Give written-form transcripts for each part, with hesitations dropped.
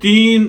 3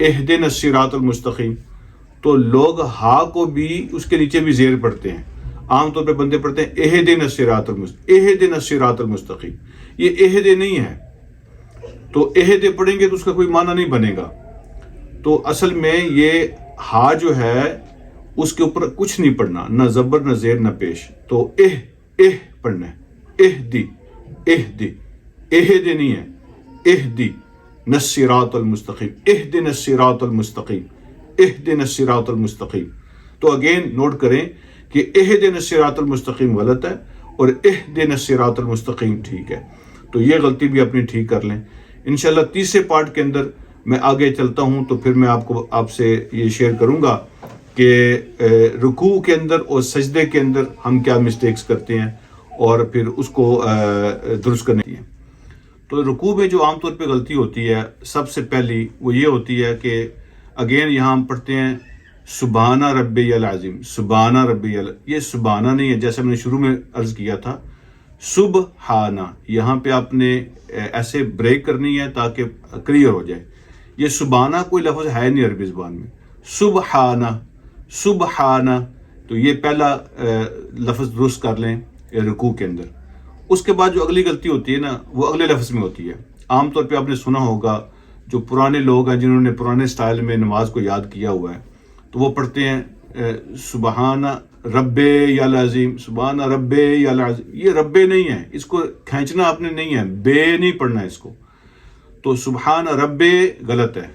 اہدنا الصراط المستقیم، تو لوگ ہا کو بھی اس کے نیچے بھی زیر پڑھتے ہیں. عام طور پہ بندے پڑھتے ہیں اہدنا الصراط المستقیم، اہدنا الصراط المستقیم. یہ اہد نہیں ہے، تو اہد پڑھیں گے تو اس کا کوئی معنی نہیں بنے گا. تو اصل میں یہ ہا جو ہے اس کے اوپر کچھ نہیں پڑھنا، نہ زبر نہ زیر نہ پیش. تو پڑھنا ہے، اہدی اہدی، اہد نہیں ہے، اہدی الصراط المستقیم، اہدنا الصراط المستقیم، اہدنا الصراط المستقیم. تو اگین نوٹ کریں کہ اہدنا الصراط المستقیم غلط ہے اور اہدنا الصراط المستقیم ٹھیک ہے. تو یہ غلطی بھی اپنی ٹھیک کر لیں. انشاءاللہ تیسرے پارٹ کے اندر میں آگے چلتا ہوں تو پھر میں آپ سے یہ شیئر کروں گا کہ رکوع کے اندر اور سجدے کے اندر ہم کیا مسٹیکس کرتے ہیں اور پھر اس کو درست کرنے کی. تو رکوع میں جو عام طور پہ غلطی ہوتی ہے سب سے پہلی وہ یہ ہوتی ہے کہ اگین یہاں ہم پڑھتے ہیں سبحانہ ربی العظیم، سبحانہ ربی یہ سبحانہ نہیں ہے، جیسے میں نے شروع میں عرض کیا تھا سبحانہ. یہاں پہ آپ نے ایسے بریک کرنی ہے تاکہ کلیئر ہو جائے. یہ سبحانہ کوئی لفظ ہے نہیں عربی زبان میں. سبحانہ سبحانہ، تو یہ پہلا لفظ درست کر لیں رکوع کے اندر. اس کے بعد جو اگلی غلطی ہوتی ہے نا وہ اگلے لفظ میں ہوتی ہے. عام طور پہ آپ نے سنا ہوگا جو پرانے لوگ ہیں جنہوں نے پرانے سٹائل میں نماز کو یاد کیا ہوا ہے تو وہ پڑھتے ہیں سبحانہ ربی العظیم، سبحانہ ربی العظیم. یہ ربے نہیں ہے، اس کو کھینچنا آپ نے نہیں ہے، بے نہیں پڑھنا ہے اس کو. تو سبحان ربے غلط ہے.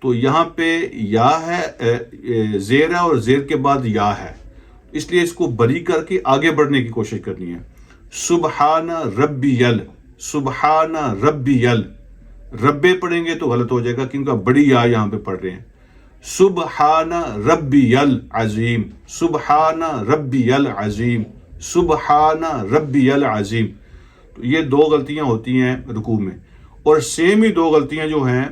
تو یہاں پہ یا ہے، زیر ہے اور زیر کے بعد یا ہے، اس لیے اس کو بری کر کے آگے بڑھنے کی کوشش کرنی ہے. سبحان ربی ال، سبحان ربی ال. ربے پڑھیں گے تو غلط ہو جائے گا کیونکہ بڑی یا یہاں پہ پڑھ رہے ہیں. سبحان ربی العظیم، سبحان ربی العظیم، سبحان ربی العظیم. تو یہ دو غلطیاں ہوتی ہیں رکوع میں، اور سیم ہی دو غلطیاں جو ہیں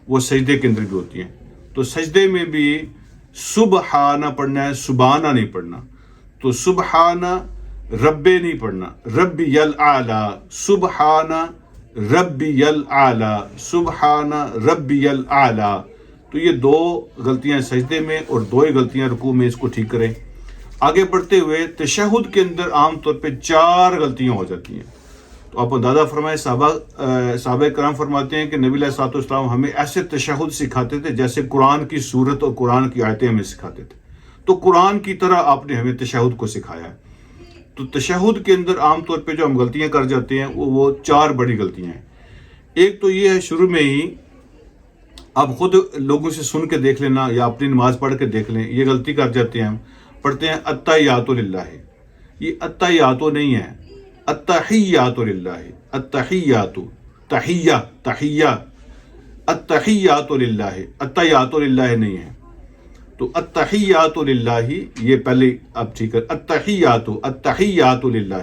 وہ سجدے کے اندر بھی ہوتی ہیں. تو سجدے میں بھی سبحانہ پڑھنا ہے، سبحانہ نہیں پڑھنا. تو سبحانہ ربے نہیں پڑھنا، ربی الاعلی، سبحانہ ربی الاعلی، سبحانہ ربی الاعلی. تو یہ دو غلطیاں سجدے میں اور دو ہی غلطیاں رکوع میں، اس کو ٹھیک کریں. آگے بڑھتے ہوئے تشہد کے اندر عام طور پہ 4 غلطیاں ہو جاتی ہیں. تو آپ اندازہ فرمائیں، صحابہ کرام فرماتے ہیں کہ نبی علیہ الصلوۃ والسلام ہمیں ایسے تشہد سکھاتے تھے جیسے قرآن کی سورت اور قرآن کی آیتیں ہمیں سکھاتے تھے. تو قرآن کی طرح آپ نے ہمیں تشہد کو سکھایا ہے. تو تشہد کے اندر عام طور پہ جو ہم غلطیاں کر جاتے ہیں وہ 4 بڑی غلطیاں ہیں. ایک تو یہ ہے شروع میں ہی آپ خود لوگوں سے سن کے دیکھ لینا یا اپنی نماز پڑھ کے دیکھ لیں، یہ غلطی کر جاتے ہیں. ہم پڑھتے ہیں التحیات للہ، یہ التحیات نہیں ہے، التحیات للہ، التحیات، تحیہ تحیہ، التحیات للہ، التحیات للہ نہیں ہے. تو التحیات للہ یہ پہلے آپ ٹھیک ہے، التحیات، التحیات للہ.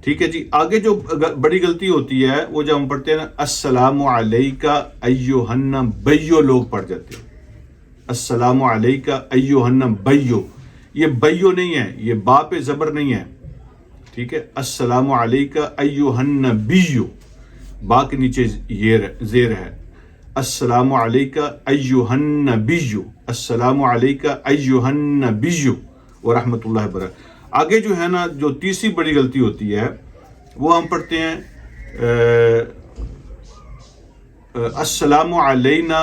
ٹھیک ہے جی. آگے جو بڑی غلطی ہوتی ہے وہ جب ہم پڑھتے ہیں نا السلام علیکہ ایھا النبی، لوگ پڑھ جاتے ہیں السلام علیکہ ایھا النبی. یہ بیو نہیں ہے، یہ با پہ زبر نہیں ہے. ٹھیک ہے، السلام علیکہ ایھا النبی، با کے نیچے زیر ہے. السلام علیکہ ایھا النبی، السلام علیکہ ایھا النبی ورحمۃ اللہ وبرکاتہ. آگے جو ہے نا جو تیسری بڑی غلطی ہوتی ہے وہ ہم پڑھتے ہیں السلام علینا،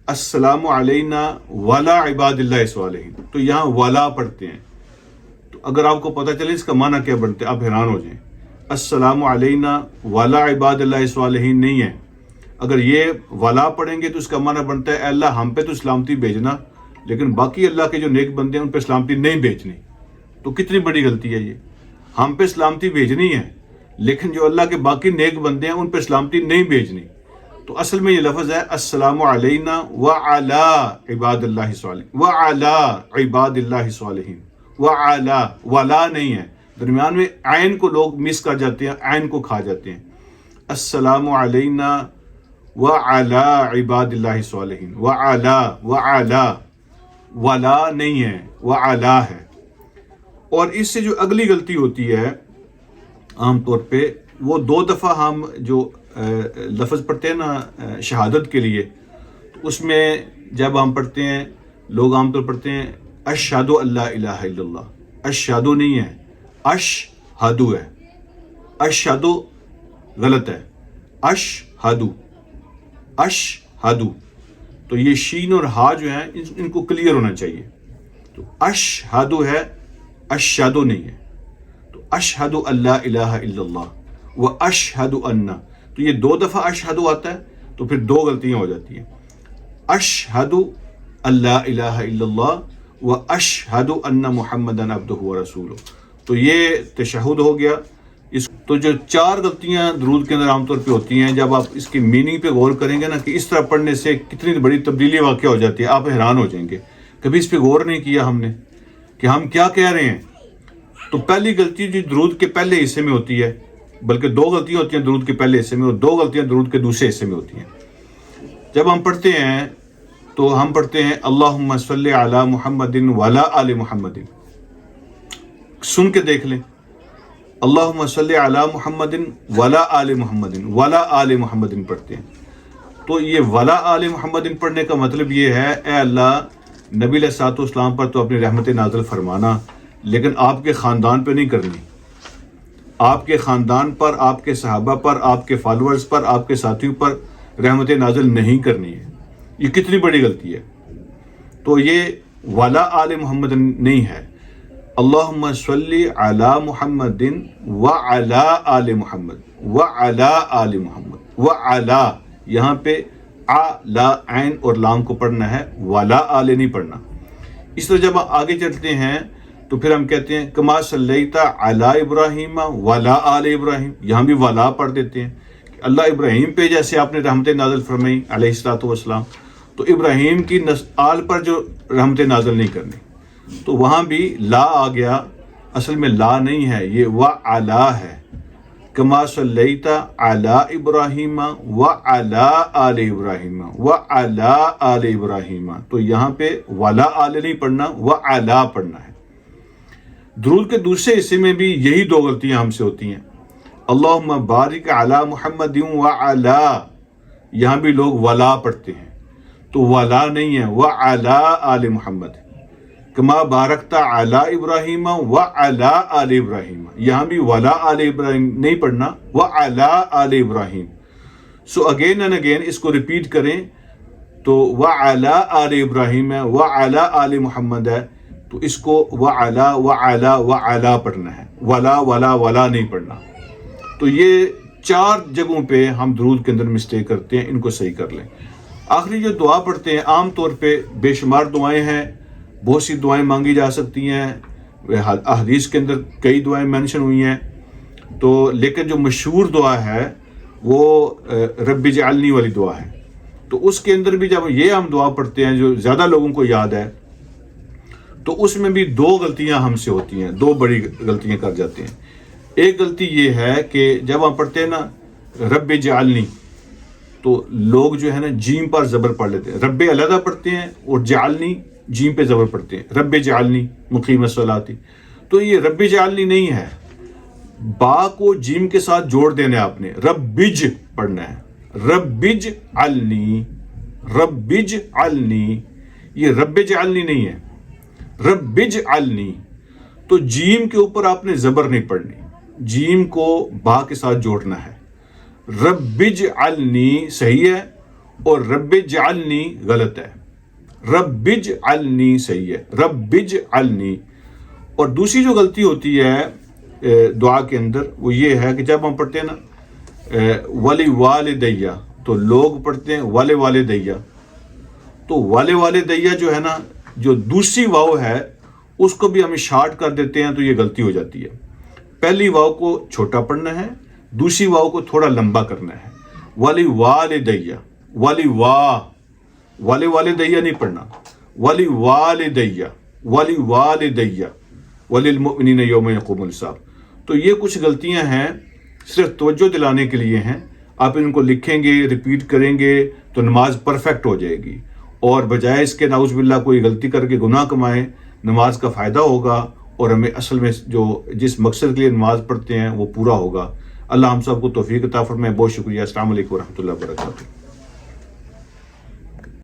السلام علینا ولا عباد اللہ الصالحین. تو یہاں ولا پڑھتے ہیں. تو اگر آپ کو پتہ چلے اس کا معنی کیا بنتے آپ حیران ہو جائیں. السلام علینا ولا عباد اللہ الصالحین نہیں ہے. اگر یہ ولا پڑھیں گے تو اس کا معنی بنتا ہے اے اللہ ہم پہ تو سلامتی بھیجنا لیکن باقی اللہ کے جو نیک بندے ہیں ان پہ سلامتی نہیں بھیجنی. تو کتنی بڑی غلطی ہے یہ. ہم پہ سلامتی بھیجنی ہے لیکن جو اللہ کے باقی نیک بندے ہیں ان پہ سلامتی نہیں بھیجنی. تو اصل میں یہ لفظ ہے السلام علینا وعلی عباد اللہ صالحین، وعلی عباد اللہ صالحین، وعلی، ولا نہیں ہے. درمیان میں عین کو لوگ مس کر جاتے ہیں، عین کو کھا جاتے ہیں. السلام علینا وعلی عباد اللہ صالحین، وعلی، وعلی، ولا نہیں ہے، وعلی ہے. اور اس سے جو اگلی غلطی ہوتی ہے عام طور پہ وہ 2 دفعہ ہم جو لفظ پڑھتے ہیں نا شہادت کے لیے، تو اس میں جب ہم پڑھتے ہیں، لوگ عام طور پڑھتے ہیں اشہد اللہ الہ الا اللہ، اشہد نہیں ہے، اشہد ہے، اشہد غلط ہے، اشہد، اشہد، تو یہ شین اور ہا جو ہیں ان کو کلیئر ہونا چاہیے. تو اشہد ہے، اشہد نہیں ہے. تو اشہد اللہ الہ الا اللہ و اشہد ان، تو یہ 2 دفعہ اشہد آتا ہے تو پھر 2 غلطیاں ہو جاتی ہیں. اشہد اللہ الہ الا اللہ و اشہد ان محمدن عبدہ و رسولہ، تو یہ تشہد ہو گیا. تو جو 4 غلطیاں درود کے اندر عام طور پہ ہوتی ہیں، جب آپ اس کی میننگ پہ غور کریں گے نا کہ اس طرح پڑھنے سے کتنی بڑی تبدیلی واقع ہو جاتی ہے، آپ حیران ہو جائیں گے. کبھی اس پہ غور نہیں کیا ہم نے کہ ہم کیا کہہ رہے ہیں. تو پہلی غلطی جو درود کے پہلے حصے میں ہوتی ہے، بلکہ 2 غلطیاں ہوتی ہیں درود کے پہلے حصے میں اور 2 غلطیاں درود کے دوسرے حصے میں ہوتی ہیں. جب ہم پڑھتے ہیں تو ہم پڑھتے ہیں اللہم صلی علی محمد وعلی آل محمد. سن کے دیکھ لیں، اللہم صلی علی محمد وعلی آل محمد، وعلی آل محمد پڑھتے ہیں. تو یہ وعلی آل محمد پڑھنے کا مطلب یہ ہے، اے اللہ نبی علیہ الصلوۃ والسلام پر تو اپنی رحمت نازل فرمانا، لیکن آپ کے خاندان پہ نہیں کرنی. آپ کے خاندان پر، آپ کے صحابہ پر، آپ کے فالورز پر، آپ کے ساتھیوں پر رحمت نازل نہیں کرنی ہے. یہ کتنی بڑی غلطی ہے. تو یہ وعلی آل محمد نہیں ہے، اللہم صلی علی محمد وعلی آل محمد، وعلی آل محمد، وعلی، یہاں پہ آ لا عین اور لام کو پڑھنا ہے، وعلی آل نہیں پڑھنا. اس طرح جب آگے چلتے ہیں تو پھر ہم کہتے ہیں کما صلیت علی ابراہیم وعلی آل ابراہیم، یہاں بھی وعلی پڑھ دیتے ہیں کہ اللہ ابراہیم پہ جیسے آپ نے رحمت نازل فرمائی علیہ الصلوۃ والسلام، تو ابراہیم کی آل پر جو رحمت نازل نہیں کرنی. تو وہاں بھی لا آ گیا، اصل میں لا نہیں ہے، یہ وعلی ہے. کما صلیت علی ابراہیم وعلی آل ابراہیم، وعلی آل ابراہیم، تو یہاں پہ وعلی آل نہیں پڑھنا، وعلی پڑھنا ہے. درود کے دوسرے حصے میں بھی یہی 2 غلطیاں ہم سے ہوتی ہیں. اللہم بارک علی محمد وعلی، یہاں بھی لوگ ولا پڑھتے ہیں، تو ولا نہیں ہے، وعلی آل محمد. کما بارکت علی ابراہیم وعلی آل ابراہیم، یہاں بھی وعلی آل ابراہیم نہیں پڑھنا، وعلی آل ابراہیم. سو اگین اینڈ اگین اس کو ریپیٹ کریں تو وعلی آل ابراہیم ہے، وعلی آل محمد ہے، تو اس کو وعلی وعلی وعلی پڑھنا ہے، ولا ولا ولا نہیں پڑھنا. تو یہ 4 جگہوں پہ ہم درود کے اندر مسٹیک کرتے ہیں، ان کو صحیح کر لیں. آخری جو دعا پڑھتے ہیں عام طور پہ بے شمار دعائیں ہیں، بہت سی دعائیں مانگی جا سکتی ہیں، احادیث کے اندر کئی دعائیں مینشن ہوئی ہیں. تو لیکن جو مشہور دعا ہے وہ رب اجعلنی والی دعا ہے. تو اس کے اندر بھی جب یہ ہم دعا پڑھتے ہیں جو زیادہ لوگوں کو یاد ہے، تو اس میں بھی 2 غلطیاں ہم سے ہوتی ہیں، 2 بڑی غلطیاں کر جاتے ہیں. ایک غلطی یہ ہے کہ جب ہم پڑھتے ہیں نا رب اجعلنی، تو لوگ جو ہے نا جیم پر زبر پڑھ لیتے ہیں، رب علیحدہ پڑھتے ہیں اور جعلنی جیم پہ زبر پڑھتے ہیں، رب جعلنی مقیم الصلاۃ. تو یہ رب جعلنی نہیں ہے، با کو جیم کے ساتھ جوڑ دینا ہے آپ نے، ربج پڑھنا ہے، ربج علنی، ربج علنی. یہ رب جعلنی نہیں ہے، ربج علنی. تو جیم کے اوپر آپ نے زبر نہیں پڑھنی، جیم کو با کے ساتھ جوڑنا ہے. ربج علنی صحیح ہے اور رب جعلنی غلط ہے. ربج علنی صحیح ہے، ربج علنی. اور دوسری جو غلطی ہوتی ہے دعا کے اندر وہ یہ ہے کہ جب ہم پڑھتے ہیں نا ولی والدیہ، تو لوگ پڑھتے ہیں والے والدیہ. تو والے والدیہ جو ہے نا، جو دوسری واو ہے اس کو بھی ہم شارٹ کر دیتے ہیں، تو یہ غلطی ہو جاتی ہے. پہلی واو کو چھوٹا پڑھنا ہے، دوسری واو کو تھوڑا لمبا کرنا ہے. ولی والدیہ، ولی والے والدیہ نہیں پڑھنا، ولی والدیہ، ولی والدیہ، وللمؤمنین یوم یقوم الحساب. تو یہ کچھ غلطیاں ہیں، صرف توجہ دلانے کے لیے ہیں. آپ ان کو لکھیں گے، ریپیٹ کریں گے تو نماز پرفیکٹ ہو جائے گی. اور بجائے اس کے نعوذ باللہ کوئی غلطی کر کے گناہ کمائیں، نماز کا فائدہ ہوگا اور ہمیں اصل میں جو جس مقصد کے لیے نماز پڑھتے ہیں وہ پورا ہوگا. اللہ ہم سب کو توفیق عطا فرمائے. بہت شکریہ. السلام علیکم ورحمۃ اللہ وبرکاتہ.